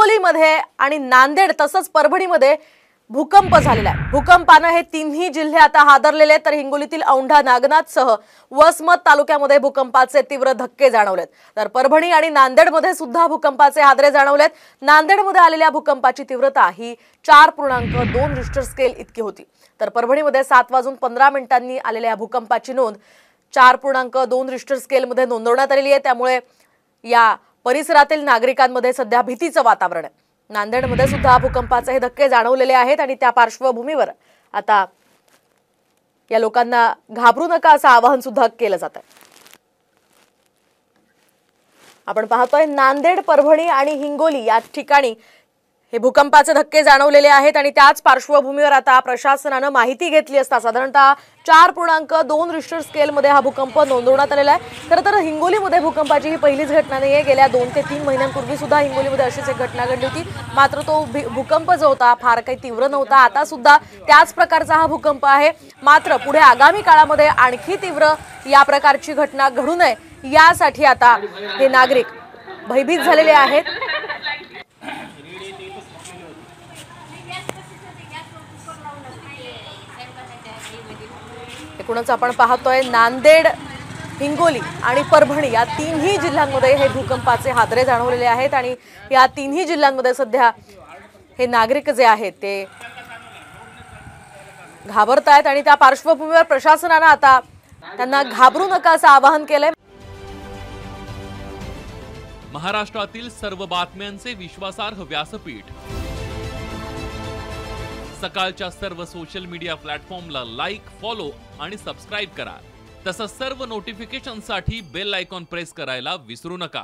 हिंगोलीमध्ये आणि नांदेड तसंच परभणीमध्ये भूकंप झालेला आहे। भूकंपाने हे तिन्ही जिल्हे आता हादरलेले आहेत। तर हिंगोलीतील औंढा नागनाथसह वसमत तालुक्यामध्ये भूकंपाचे तीव्र धक्के जाणवलेत। तर परभणी आणि नांदेडमध्ये सुद्धा भूकंपाचे हादरे जाणवलेत। नांदेडमध्ये आलेल्या भूकंपाची तीव्रता ही 4.2 रिश्टर स्केल इतकी होती। तर परभणीमध्ये 7:15 आलेल्या भूकंपाची नोंद 4.2 रिश्टर स्केलमध्ये नोंदवण्यात आलेली आहे। त्यामुळे या परिसरातील नागरिकांमध्ये सध्या भीतीचं वातावरण आहे। नांदेडमध्ये सुद्धा भूकंपाचे हे धक्के जाणवलेले आहेत आणि त्या पार्श्वभूमीवर आता या लोकांना घाबरू नका असं आवाहन सुद्धा केलं जात आहे। आपण पाहतोय नांदेड, परभणी आणि हिंगोली या ठिकाणी हे भूकंपाचे धक्के जाणवलेले आहेत आणि त्याच पार्श्वभूमीवर आता प्रशासनाने माहिती घेतली असता साधारणतः 4.2 रिश्टर स्केलमध्ये हा भूकंप नोंदवण्यात आलेला आहे। खरं तर हिंगोलीमध्ये भूकंपाची ही पहिलीच घटना नाहीये। गेल्या 2 ते 3 महिन्यांपूर्वी सुद्धा हिंगोलीमध्ये अशीच एक घटना घडली होती, मात्र तो भूकंप जो होता फार काही तीव्र नव्हता। आता सुद्धा त्याच प्रकारचा हा भूकंप आहे, मात्र पुढे आगामी काळामध्ये आणखी तीव्र या प्रकारची घटना घडू नये यासाठी आता हे नागरिक भयभीत झालेले आहेत। एकूणच आपण पाहतोय नांदेड, हिंगोली आणि परभणी या तिन्ही जिल्ह्यांमध्ये हे भूकंपाचे हादरे जाणवलेले आहेत आणि या तिन्ही जिल्ह्यांमध्ये सध्या हे नागरिक जे आहेत ते घाबरतायत आणि त्या पार्श्वभूमीवर प्रशासनाने आता त्यांना घाबरू नका असं आवाहन केलंय। महाराष्ट्रातील सर्व बातम्यांचे विश्वासार्ह व्यासपीठ सकाळच्या सर्व सोशल मीडिया प्लॅटफॉर्मला लाईक, फॉलो आणि सबस्क्राइब करा। तसंच सर्व नोटिफिकेशनसाठी बेल आयकॉन प्रेस करायला विसरू नका।